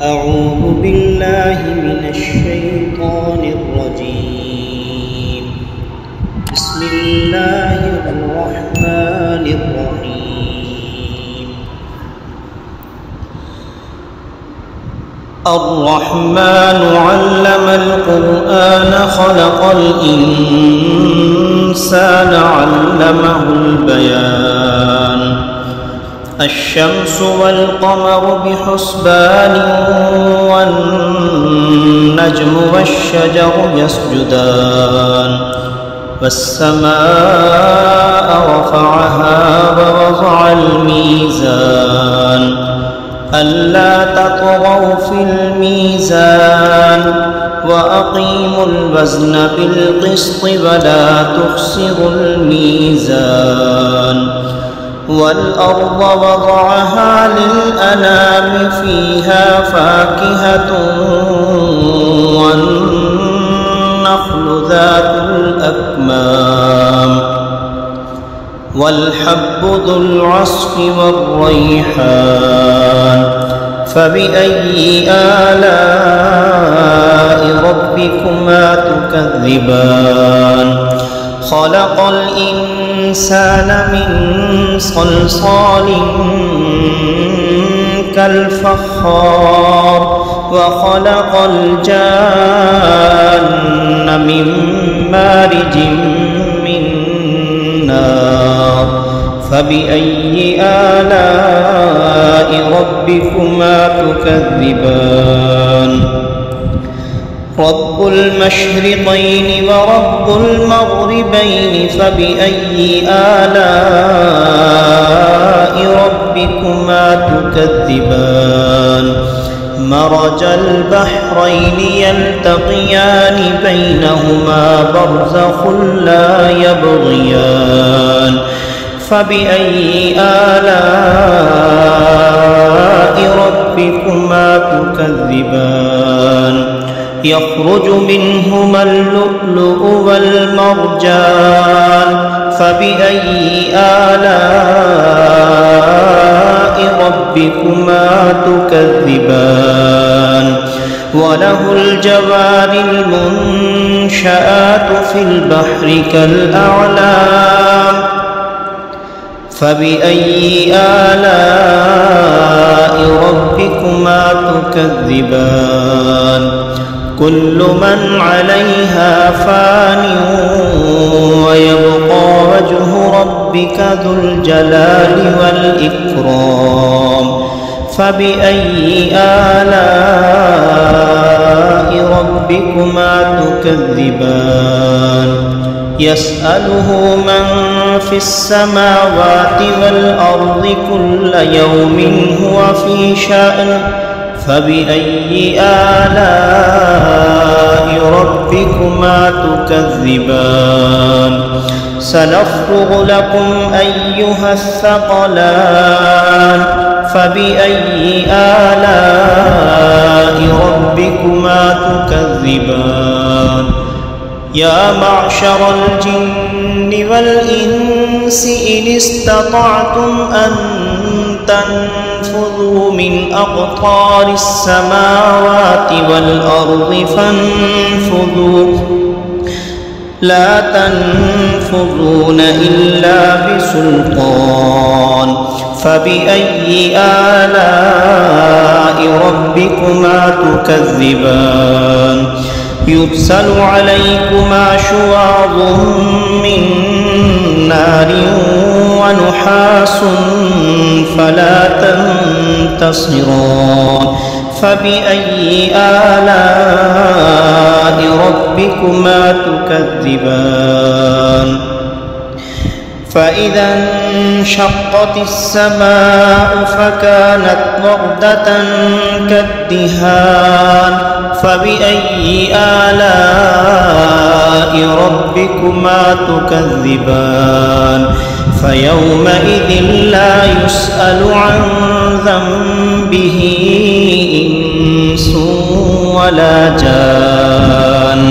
أعوذ بالله من الشيطان الرجيم. بسم الله الرحمن الرحيم. الرحمن علم القرآن خلق الإنسان علمه البيان. الشمس والقمر بحسبان والنجم والشجر يسجدان. والسماء رفعها ووضع الميزان ألا تطغوا في الميزان وأقيموا الوزن بالقسط ولا تخسروا الميزان. والأرض وضعها للأنام فيها فاكهة والنخل ذات الأكمام والحب ذو العصف والريحان. فبأي آلاء ربكما تكذبان؟ خلق الإنسان من صلصال كالفخار وخلق الجان من مارج من نار. فبأي آلاء ربكما تكذبان؟ رب المشرقين ورب المغربين فبأي آلاء ربكما تكذبان؟ مرج البحرين يلتقيان بينهما برزخ لا يبغيان. فبأي آلاء ربكما تكذبان؟ يخرج منهما اللؤلؤ والمرجان. فبأي آلاء ربكما تكذبان؟ وله الجوار المنشآت في البحر كالأعلام. فبأي آلاء ربكما تكذبان؟ كل من عليها فان ويبقى وجه ربك ذو الجلال والإكرام. فبأي آلاء ربكما تكذبان؟ يسأله من في السماوات والأرض كل يوم هو في شأن. فبأي آلاء ربكما تكذبان؟ سنفرغ لكم أيها الثقلان. فبأي آلاء ربكما تكذبان؟ يا معشر الجن والإنس إن استطعتم أن تنفذوا من أقطار السماوات والأرض فانفذوا لا تنفذون إلا بسلطان. فبأي آلاء ربكما تكذبان؟ يرسل عليكما شواظ من نار ونحاس فلا تنتصران. فبأي آلاء ربكما تكذبان؟ فإذا انشقت السماء فكانت وردة كالدهان. فبأي آلاء ربكما تكذبان؟ فيومئذ لا يسأل عن ذنبه إنس ولا جان.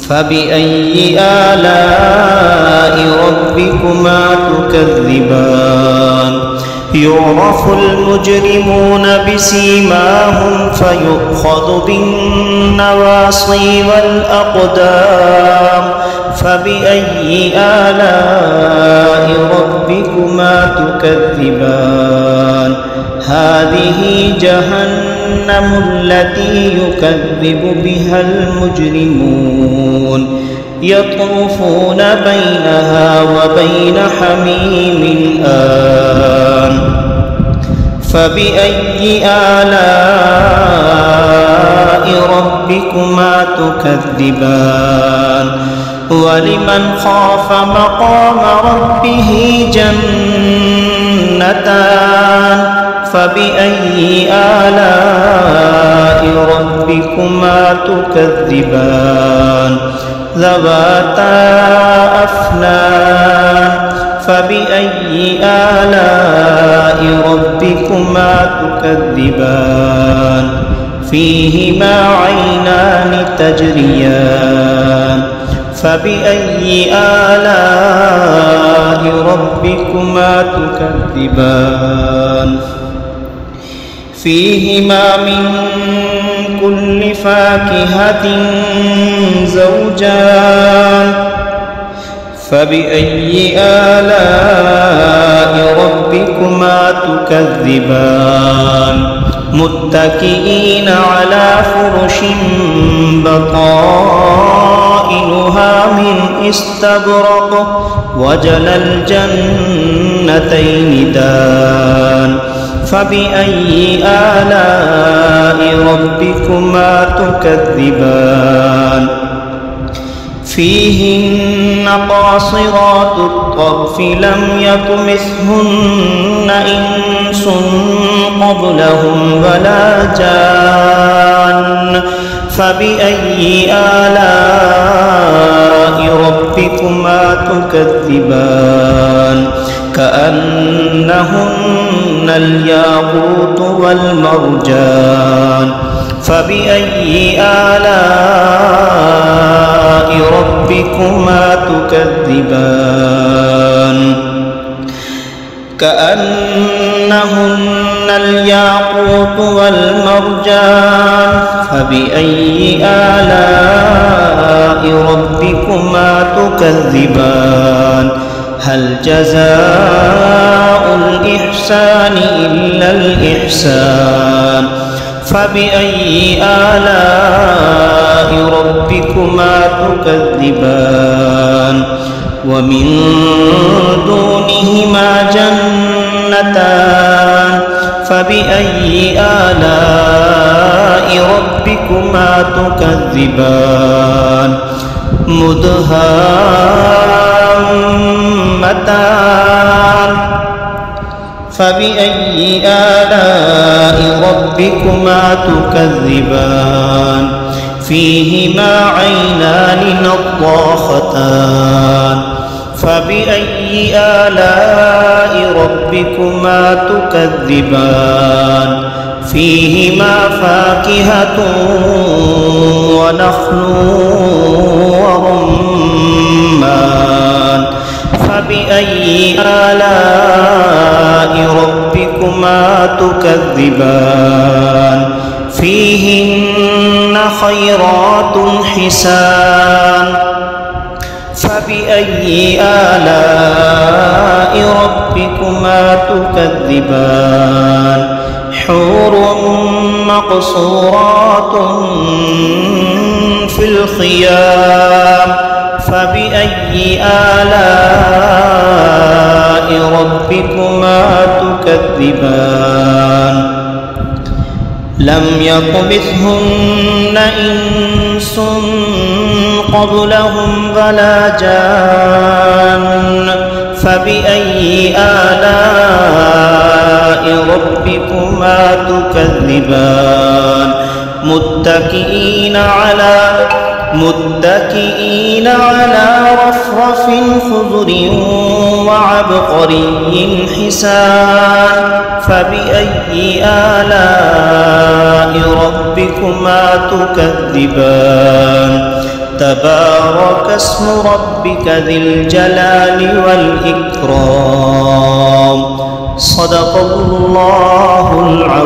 فبأي آلاء ربكما تكذبان؟ يعرف المجرمون بسيماهم فيؤخذ بالنواصي والأقدام فبأي آلاء ربكما تكذبان هذه جهنم التي يكذب بها المجرمون يطوفون بينها وبين حميم آن فبأي آلاء ربكما تكذبان ولمن خاف مقام ربه جنتان فبأي آلاء ربكما تكذبان ذواتا أفنان فبأي آلاء ربكما تكذبان فيهما عينان تجريان فبأي آلاء ربكما تكذبان فيهما من كل فاكهة زوجان فبأي آلاء ربكما تكذبان متكئين على فرش بطائنها من استبرق وجنى الجنتين دان فبأي آلاء ربكما تكذبان فيهن قاصرات الطرف لم يطمثهن إنس قبلهم ولا جان فبأي آلاء ربكما تكذبان كأنهن الياقوت والمرجان فبأي آلاء ربكما تكذبان كأنهن الياقوت والمرجان فبأي آلاء ربكما تكذبان هل جزاء الإحسان إلا الإحسان فبأي آلاء ربكما تكذبان ومن دونهما جنتان فبأي آلاء ربكما تكذبان مدهامتان فبأي آلاء ربكما تكذبان فيهما عينان نضاختان فبأي آلاء ربكما تكذبان فيهما فاكهة ونخل ورمان فبأي آلاء ربكما تكذبان فيهن خيرات حسان فبأي آلاء ربكما تكذبان حور مقصورات في الخيام فبأي آلاء ربكما تكذبان لم يطمثهن إنس قبلهم ولا جان فبأي آلاء ربكما تكذبان متكئين على رفرف خضر وعبقري حسان فبأي آلاء ربكما تكذبان تبارك اسم ربك ذي الجلال والإكرام. صدق الله العظيم.